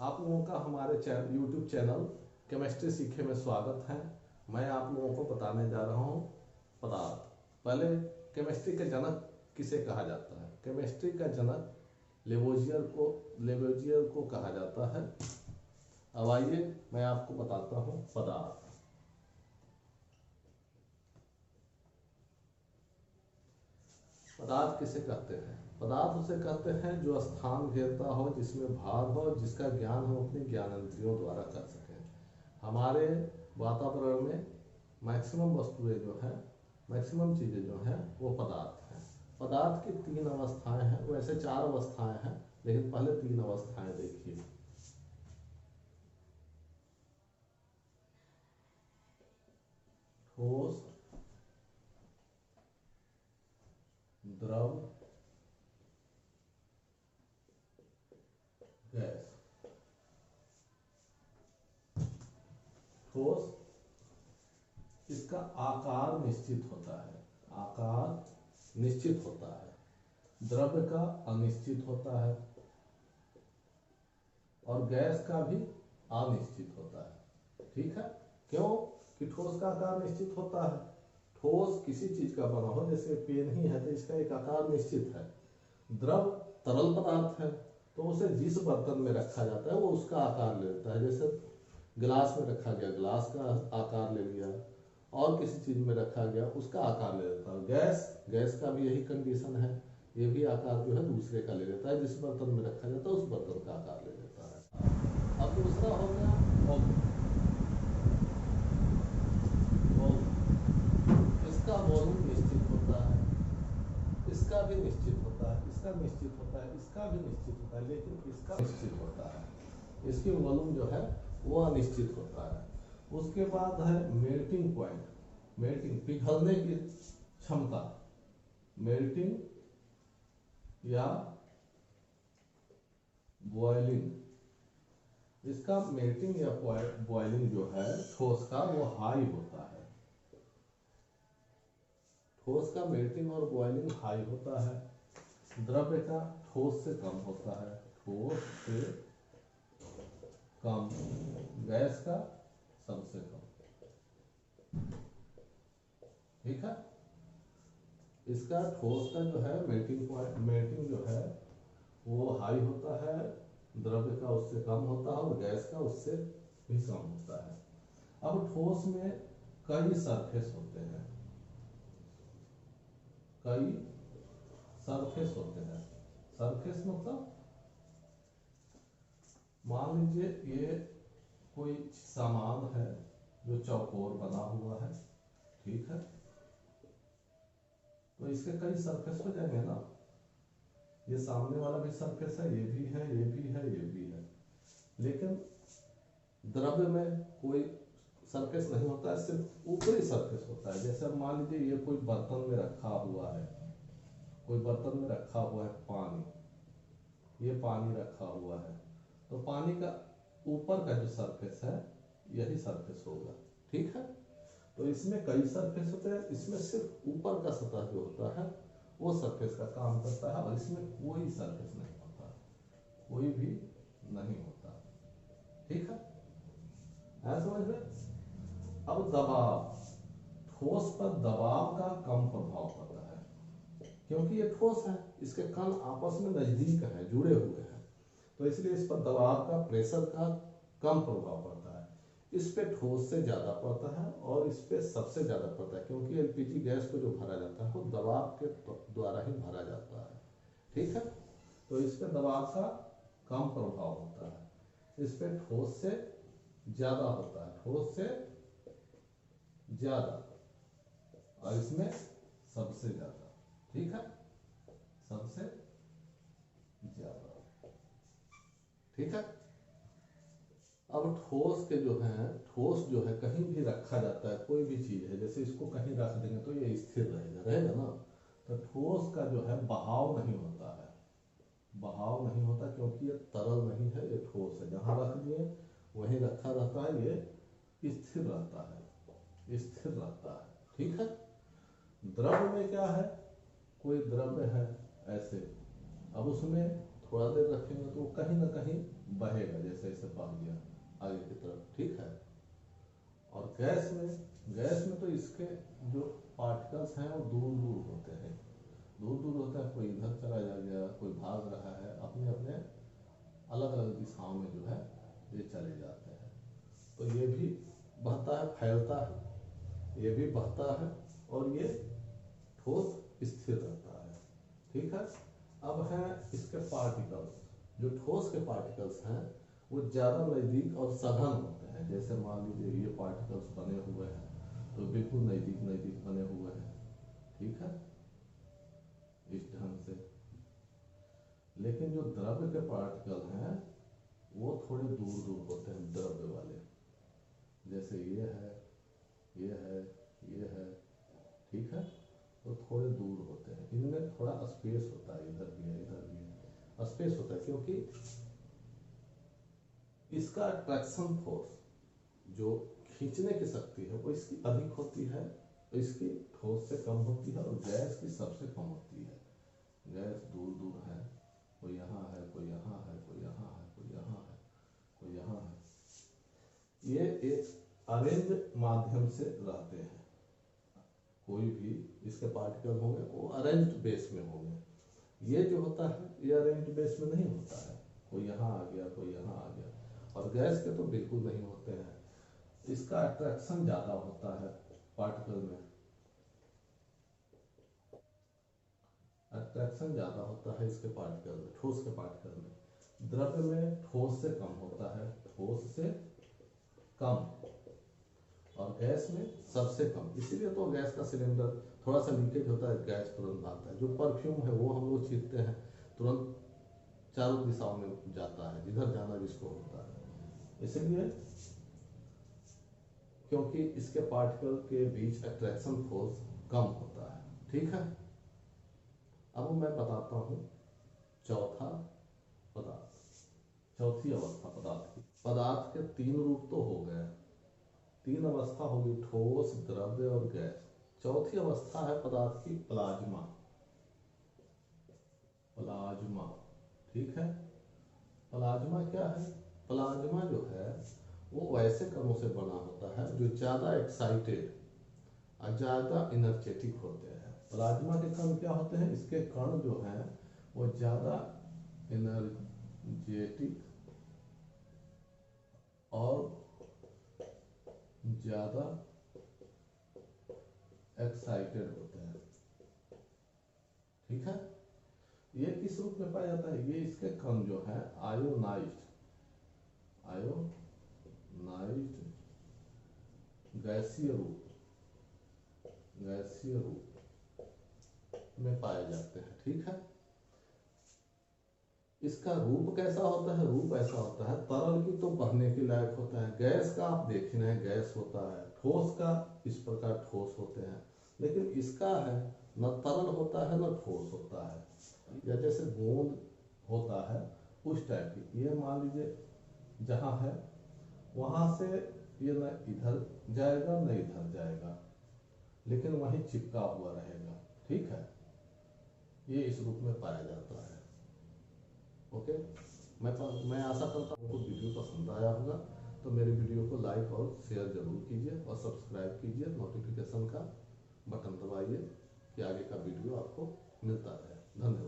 आप लोगों का हमारे यूट्यूब चैनल केमिस्ट्री सीखे में स्वागत है। मैं आप लोगों को बताने जा रहा हूँ पदार्थ। पहले केमिस्ट्री के जनक किसे कहा जाता है? केमिस्ट्री का जनक लेवोजियर को कहा जाता है। अब आइए मैं आपको बताता हूँ पदार्थ। पदार्थ किसे कहते हैं? पदार्थ उसे कहते हैं जो स्थान घेरता हो, जिसमें भार हो, जिसका ज्ञान हम अपने ज्ञानेंद्रियों द्वारा कर सकें। हमारे वातावरण में मैक्सिमम वस्तुएं जो हैं, मैक्सिमम चीज़ें जो हैं वो पदार्थ हैं। पदार्थ की 3 अवस्थाएं हैं, वैसे 4 अवस्थाएं हैं, लेकिन पहले 3 अवस्थाएं देखिए। ठोस, द्रव, गैस। ठोस, इसका आकार निश्चित होता है, आकार निश्चित होता है। द्रव्य का अनिश्चित होता है और गैस का भी अनिश्चित होता है। ठीक है? क्यों कि ठोस का आकार निश्चित होता है? ठोस किसी चीज का बना हो, जैसे पेन ही है तो इसका एक आकार निश्चित है। द्रव तरल पदार्थ है तो उसे जिस बर्तन में रखा जाता है वो उसका आकार ले लेता है। जैसे गिलास में रखा गया, गिलास का आकार ले लिया, और किसी चीज में रखा गया उसका आकार ले लेता है। गैस का भी यही कंडीशन है, ये भी आकार जो है दूसरे का ले लेता है। जिस बर्तन में रखा जाता है उस बर्तन का आकार ले लेता है। अब दूसरा हो गया वॉल्यूम। इसका वॉल्यूम निश्चित होता है, इसका भी निश्चित होता है, इसका निश्चित होता है, इसका भी निश्चित होता है, लेकिन इसका निश्चित होता है। इसकी वॉल्यूम जो है वो अनिश्चित होता है। उसके बाद है मेल्टिंग पॉइंट, मेल्टिंग पिघलने की क्षमता, मेल्टिंग या बॉइलिंग। इसका मेल्टिंग या बॉइलिंग जो है ठोस का वो हाई होता है। ठोस का मेल्टिंग और बॉइलिंग हाई होता है। द्रव्य का ठोस से कम होता है, ठोस से कम। गैस का सबसे कम। ठीक है? इसका ठोस का जो है मेल्टिंग जो है वो हाई होता है, द्रव्य का उससे कम होता है और गैस का उससे भी कम होता है। अब ठोस में कई सरफेस होते हैं, कई सरफेस होते हैं। सरफेस मतलब मान लीजिए ये कोई सामान है जो चौकोर बना हुआ है, ठीक है? तो इसके कई सरफेस हो जाएंगे ना। ये सामने वाला भी सरफेस है, ये भी है, ये भी है, ये भी है। लेकिन द्रव्य में कोई सरफेस नहीं होता है, सिर्फ ऊपरी सरफेस होता है। जैसे मान लीजिए ये कोई बर्तन में रखा हुआ है, कोई बर्तन में रखा हुआ है पानी, ये पानी रखा हुआ है, तो पानी का ऊपर का जो सरफेस है यही सरफेस होगा। ठीक है? तो इसमें कई सरफेस होते हैं, इसमें सिर्फ ऊपर का सतह जो होता है वो सरफेस का काम करता है, और इसमें कोई सरफेस नहीं होता, कोई भी नहीं होता। ठीक है? ऐसा समझ में? अब दबाव, ठोस पर दबाव का कम प्रभाव पड़ता है, क्योंकि ये ठोस है, इसके कण आपस में नजदीक है, जुड़े हुए हैं, तो इसलिए इस पर दबाव का, प्रेशर का कम प्रभाव पड़ता है। इस पे ठोस से ज्यादा पड़ता है और इस पे सबसे ज्यादा पड़ता है, क्योंकि एलपीजी गैस को जो भरा जाता है वो दबाव के द्वारा ही भरा जाता है। ठीक है? तो इस पे दबाव का कम प्रभाव होता है, इस पे ठोस से ज्यादा होता है, ठोस से ज्यादा, और इसमें सबसे ज्यादा। ठीक है? सबसे ज्यादा। ठीक है? अब ठोस के जो है, ठोस जो है कहीं भी रखा जाता है, कोई भी चीज है, जैसे इसको कहीं रख देंगे तो ये स्थिर रहेगा ना। तो ठोस का जो है बहाव नहीं होता है, बहाव नहीं होता, क्योंकि ये तरल नहीं है, ये ठोस है। जहां रख दिए वहीं रखा रहता है, ये स्थिर रहता है, स्थिर रहता है। ठीक है? द्रव्य में क्या है, कोई द्रव्य है ऐसे, अब उसमें थोड़ा देर रखेंगे तो वो कहीं ना कहीं बहेगा, जैसे ऐसे बह गया आगे की तरफ, ठीक है। और गैस में तो इसके जो पार्टिकल्स हैं वो दूर दूर होते हैं, कोई इधर चला जा गया, कोई भाग रहा है, अपने अपने अलग अलग दिशाओं में जो है ये चले जाते हैं। तो ये भी बहता है, फैलता है, ये भी बहता है, और ये ठोस स्थिर रहता है, ठीक है। अब हैं इसके पार्टिकल्स, जो ठोस के पार्टिकल्स हैं वो ज़्यादा नज़दीक और सघन होते हैं। जैसे मान लीजिए ये पार्टिकल्स बने हुए हैं तो बिल्कुल नज़दीक नज़दीक बने हुए हैं, ठीक है, इस ढंग से। लेकिन जो द्रव्य के पार्टिकल हैं वो थोड़े दूर दूर होते हैं, द्रव्य वाले, जैसे ये है, ये है, ये है, ठीक है, तो थोड़े दूर होते हैं। इनमें थोड़ा स्पेस होता है, इधर भी है, इधर भी है, स्पेस होता है, क्योंकि इसका अट्रैक्शन फोर्स जो खींचने की शक्ति है वो इसकी अधिक होती है, इसकी ठोस से कम होती है, और गैस की सबसे कम होती है। गैस दूर दूर है, कोई यहाँ है, कोई यहाँ है, कोई यहाँ है, कोई यहाँ है, कोई यहाँ है। ये एक अरेंज माध्यम से रहते हैं, कोई भी इसके पार्टिकल होंगे वो अरेंज्ड बेस में होंगे। ये जो होता है ये अरेंज्ड बेस में नहीं होता है, कोई यहाँ आ गया, कोई यहाँ आ गया। और गैस के तो बिल्कुल नहीं होते हैं, इसका अट्रैक्शन ज़्यादा होता है पार्टिकल में, अट्रैक्शन ज़्यादा होता है इसके पार्टिकल में, ठोस के पार्टिकल में। द्रव्य में ठोस से कम होता है, ठोस से कम, और गैस में सबसे कम। इसीलिए तो गैस का सिलेंडर थोड़ा सा लीकेज होता है, गैस तुरंत भागता है। जो परफ्यूम है वो हम लोग छींटते हैं, तुरंत चारों दिशाओं में जाता है, जिधर जाना जिसको होता है। इसलिए क्योंकि इसके पार्टिकल के बीच अट्रैक्शन फोर्स कम होता है, ठीक है। अब मैं बताता हूँ चौथा पदार्थ, चौथी अवस्था पदार्थ की। पदार्थ के तीन रूप तो हो गए, तीन अवस्था होगी, ठोस, द्रव्य और गैस। चौथी अवस्था है पदार्थ की प्लाज्मा, प्लाज्मा, ठीक है। प्लाज्मा क्या है? प्लाज्मा जो है वो वैसे कणों से बना होता है जो ज़्यादा एक्साइटेड और ज़्यादा एनर्जेटिक होते हैं। प्लाज्मा के कण क्या होते हैं? इसके कण जो हैं वो ज़्यादा एनर्जेटिक और ज़्यादा एक्साइटेड होते हैं, ठीक है। ये किस रूप में पाया जाता है? ये इसके कण जो है आयोनाइज्ड गैसीय रूप में पाए जाते हैं, ठीक है। इसका रूप कैसा होता है? रूप ऐसा होता है, तरल की तो बहने के लायक होता है, गैस का आप देख रहे हैं गैस होता है, ठोस का इस प्रकार ठोस होते हैं, लेकिन इसका है न तरल होता है न ठोस होता है, या जैसे गोंद होता है उस टाइप की। ये मान लीजिए जहाँ है वहाँ से ये न इधर जाएगा न इधर जाएगा, लेकिन वहीं चिपका हुआ रहेगा, ठीक है। ये इस रूप में पाया जाता है, ओके। मैं आशा करता हूँ आपको वीडियो पसंद आया होगा, तो मेरे वीडियो को लाइक और शेयर जरूर कीजिए और सब्सक्राइब कीजिए, नोटिफिकेशन का बटन दबाइए कि आगे का वीडियो आपको मिलता रहे। धन्यवाद।